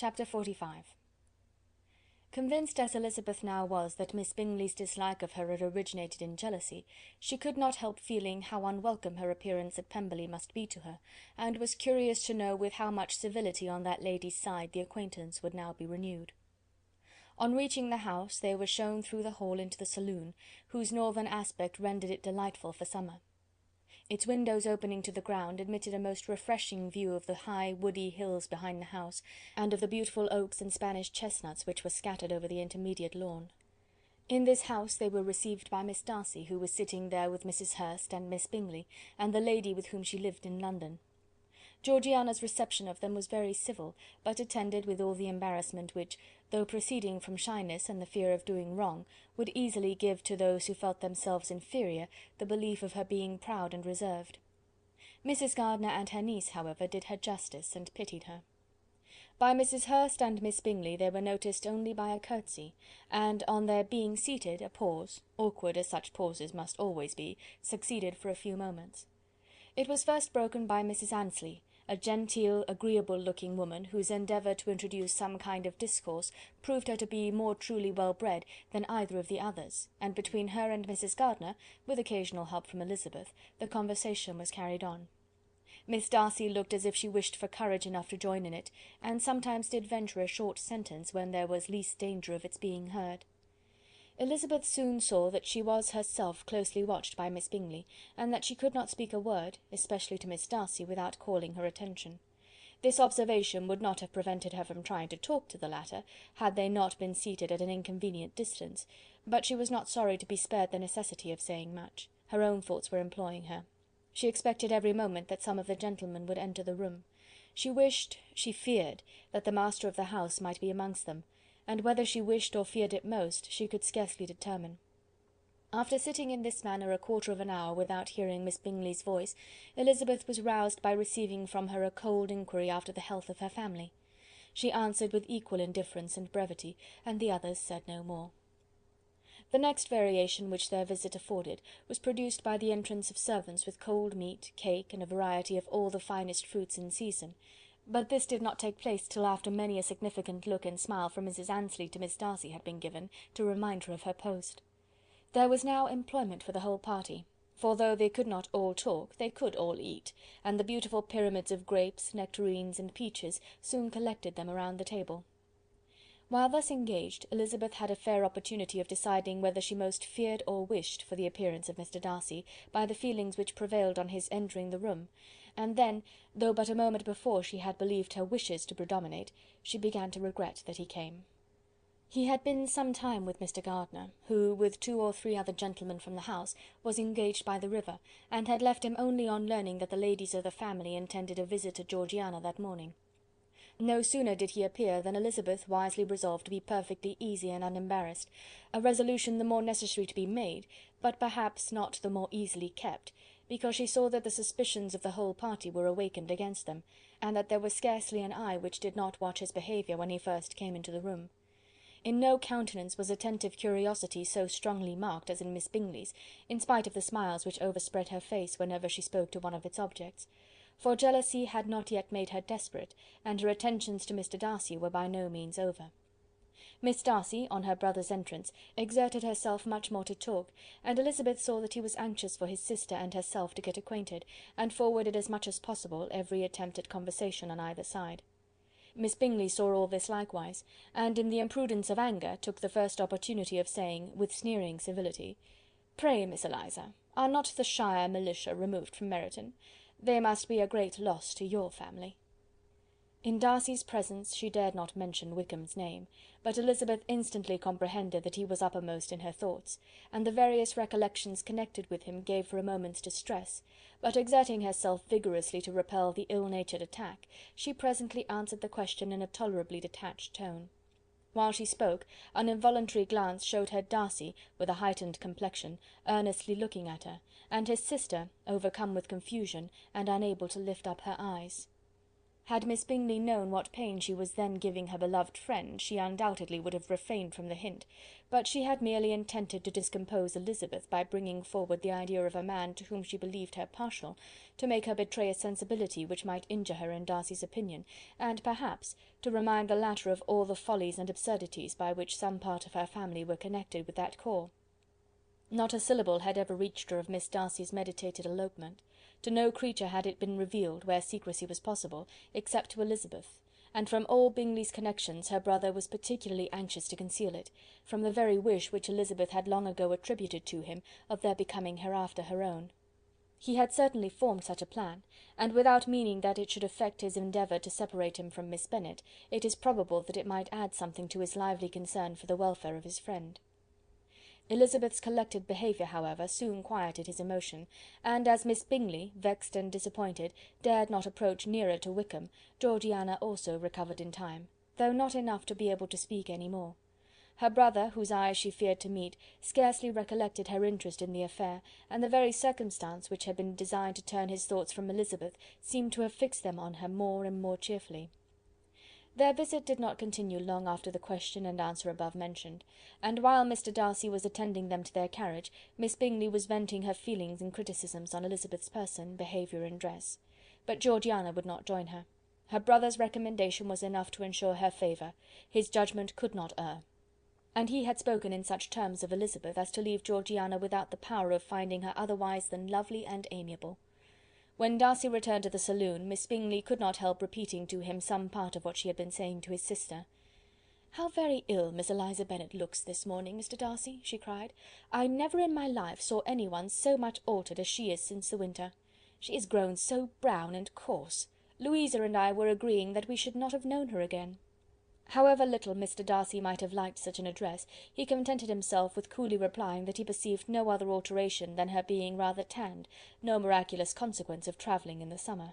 Chapter 45. Convinced as Elizabeth now was that Miss Bingley's dislike of her had originated in jealousy, she could not help feeling how unwelcome her appearance at Pemberley must be to her, and was curious to know with how much civility on that lady's side the acquaintance would now be renewed. On reaching the house, they were shown through the hall into the saloon, whose northern aspect rendered it delightful for summer. Its windows opening to the ground admitted a most refreshing view of the high woody hills behind the house, and of the beautiful oaks and Spanish chestnuts which were scattered over the intermediate lawn. In this house they were received by Miss Darcy, who was sitting there with Mrs. Hurst and Miss Bingley, and the lady with whom she lived in London. Georgiana's reception of them was very civil, but attended with all the embarrassment which, though proceeding from shyness and the fear of doing wrong, would easily give to those who felt themselves inferior the belief of her being proud and reserved. Mrs. Gardiner and her niece, however, did her justice, and pitied her. By Mrs. Hurst and Miss Bingley they were noticed only by a curtsy, and on their being seated, a pause, awkward as such pauses must always be, succeeded for a few moments. It was first broken by Mrs. Annesley, a genteel, agreeable-looking woman, whose endeavour to introduce some kind of discourse proved her to be more truly well-bred than either of the others, and between her and Mrs. Gardiner, with occasional help from Elizabeth, the conversation was carried on. Miss Darcy looked as if she wished for courage enough to join in it, and sometimes did venture a short sentence when there was least danger of its being heard. Elizabeth soon saw that she was herself closely watched by Miss Bingley, and that she could not speak a word, especially to Miss Darcy, without calling her attention. This observation would not have prevented her from trying to talk to the latter, had they not been seated at an inconvenient distance, but she was not sorry to be spared the necessity of saying much. Her own thoughts were employing her. She expected every moment that some of the gentlemen would enter the room. She wished, she feared, that the master of the house might be amongst them, and whether she wished or feared it most, she could scarcely determine. After sitting in this manner a quarter of an hour without hearing Miss Bingley's voice, Elizabeth was roused by receiving from her a cold inquiry after the health of her family. She answered with equal indifference and brevity, and the others said no more. The next variation which their visit afforded was produced by the entrance of servants with cold meat, cake, and a variety of all the finest fruits in season, but this did not take place till after many a significant look and smile from Mrs. Annesley to Miss Darcy had been given, to remind her of her post. There was now employment for the whole party, for though they could not all talk, they could all eat, and the beautiful pyramids of grapes, nectarines, and peaches soon collected them around the table. While thus engaged, Elizabeth had a fair opportunity of deciding whether she most feared or wished for the appearance of Mr. Darcy, by the feelings which prevailed on his entering the room, and then, though but a moment before she had believed her wishes to predominate, she began to regret that he came. He had been some time with Mr. Gardiner, who, with 2 or 3 other gentlemen from the house, was engaged by the river, and had left him only on learning that the ladies of the family intended a visit to Georgiana that morning. No sooner did he appear than Elizabeth wisely resolved to be perfectly easy and unembarrassed, a resolution the more necessary to be made, but perhaps not the more easily kept, because she saw that the suspicions of the whole party were awakened against them, and that there was scarcely an eye which did not watch his behaviour when he first came into the room. In no countenance was attentive curiosity so strongly marked as in Miss Bingley's, in spite of the smiles which overspread her face whenever she spoke to one of its objects, for jealousy had not yet made her desperate, and her attentions to Mr. Darcy were by no means over. Miss Darcy, on her brother's entrance, exerted herself much more to talk, and Elizabeth saw that he was anxious for his sister and herself to get acquainted, and forwarded as much as possible every attempt at conversation on either side. Miss Bingley saw all this likewise, and in the imprudence of anger took the first opportunity of saying, with sneering civility, "Pray, Miss Eliza, are not the shire militia removed from Meryton? They must be a great loss to your family." In Darcy's presence she dared not mention Wickham's name, but Elizabeth instantly comprehended that he was uppermost in her thoughts, and the various recollections connected with him gave her a moment's distress, but exerting herself vigorously to repel the ill-natured attack, she presently answered the question in a tolerably detached tone. While she spoke, an involuntary glance showed her Darcy, with a heightened complexion, earnestly looking at her, and his sister, overcome with confusion, and unable to lift up her eyes. Had Miss Bingley known what pain she was then giving her beloved friend, she undoubtedly would have refrained from the hint, but she had merely intended to discompose Elizabeth by bringing forward the idea of a man to whom she believed her partial, to make her betray a sensibility which might injure her in Darcy's opinion, and perhaps to remind the latter of all the follies and absurdities by which some part of her family were connected with that corps. Not a syllable had ever reached her of Miss Darcy's meditated elopement. To no creature had it been revealed, where secrecy was possible, except to Elizabeth, and from all Bingley's connections her brother was particularly anxious to conceal it, from the very wish which Elizabeth had long ago attributed to him of their becoming hereafter her own. He had certainly formed such a plan, and without meaning that it should affect his endeavour to separate him from Miss Bennet, it is probable that it might add something to his lively concern for the welfare of his friend. Elizabeth's collected behaviour, however, soon quieted his emotion, and as Miss Bingley, vexed and disappointed, dared not approach nearer to Wickham, Georgiana also recovered in time, though not enough to be able to speak any more. Her brother, whose eyes she feared to meet, scarcely recollected her interest in the affair, and the very circumstance which had been designed to turn his thoughts from Elizabeth seemed to have fixed them on her more and more cheerfully. Their visit did not continue long after the question and answer above mentioned, and while Mr. Darcy was attending them to their carriage, Miss Bingley was venting her feelings and criticisms on Elizabeth's person, behaviour, and dress. But Georgiana would not join her. Her brother's recommendation was enough to ensure her favour. His judgment could not err. And he had spoken in such terms of Elizabeth as to leave Georgiana without the power of finding her otherwise than lovely and amiable. When Darcy returned to the saloon, Miss Bingley could not help repeating to him some part of what she had been saying to his sister. "How very ill Miss Eliza Bennet looks this morning, Mr. Darcy," she cried. "I never in my life saw any one so much altered as she is since the winter. She is grown so brown and coarse. Louisa and I were agreeing that we should not have known her again." However little Mr. Darcy might have liked such an address, he contented himself with coolly replying that he perceived no other alteration than her being rather tanned, no miraculous consequence of travelling in the summer.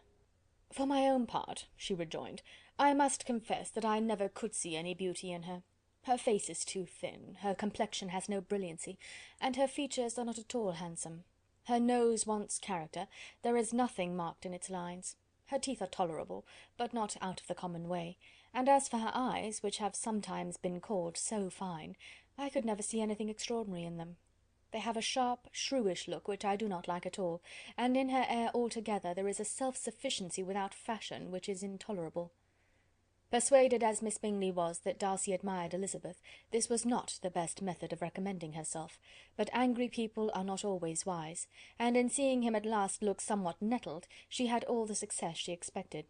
"For my own part," she rejoined, "I must confess that I never could see any beauty in her. Her face is too thin, her complexion has no brilliancy, and her features are not at all handsome. Her nose wants character, there is nothing marked in its lines. Her teeth are tolerable, but not out of the common way, and as for her eyes, which have sometimes been called so fine, I could never see anything extraordinary in them. They have a sharp, shrewish look, which I do not like at all, and in her air altogether there is a self-sufficiency without fashion, which is intolerable." Persuaded as Miss Bingley was that Darcy admired Elizabeth, this was not the best method of recommending herself, but angry people are not always wise, and in seeing him at last look somewhat nettled, she had all the success she expected.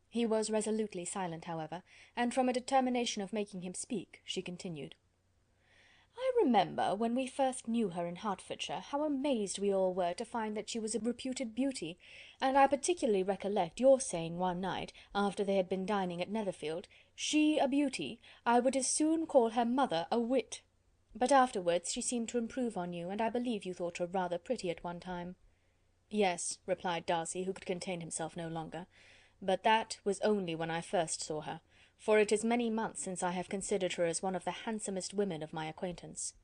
He was resolutely silent, however, and from a determination of making him speak, she continued. "I remember, when we first knew her in Hertfordshire, how amazed we all were to find that she was a reputed beauty, and I particularly recollect your saying one night, after they had been dining at Netherfield, 'She a beauty! I would as soon call her mother a wit.' But afterwards she seemed to improve on you, and I believe you thought her rather pretty at one time." "Yes," replied Darcy, who could contain himself no longer, "but that was only when I first saw her, for it is many months since I have considered her as one of the handsomest women of my acquaintance."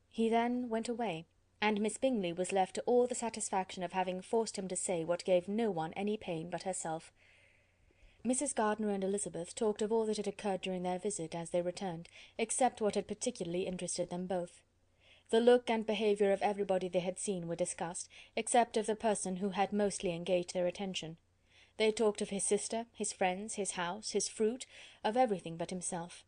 He then went away, and Miss Bingley was left to all the satisfaction of having forced him to say what gave no one any pain but herself. Mrs. Gardiner and Elizabeth talked of all that had occurred during their visit, as they returned, except what had particularly interested them both. The look and behaviour of everybody they had seen were discussed, except of the person who had mostly engaged their attention. They talked of his sister, his friends, his house, his fruit, of everything but himself.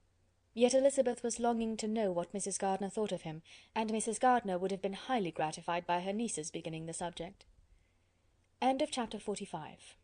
Yet Elizabeth was longing to know what Mrs. Gardiner thought of him, and Mrs. Gardiner would have been highly gratified by her niece's beginning the subject. Chapter 45.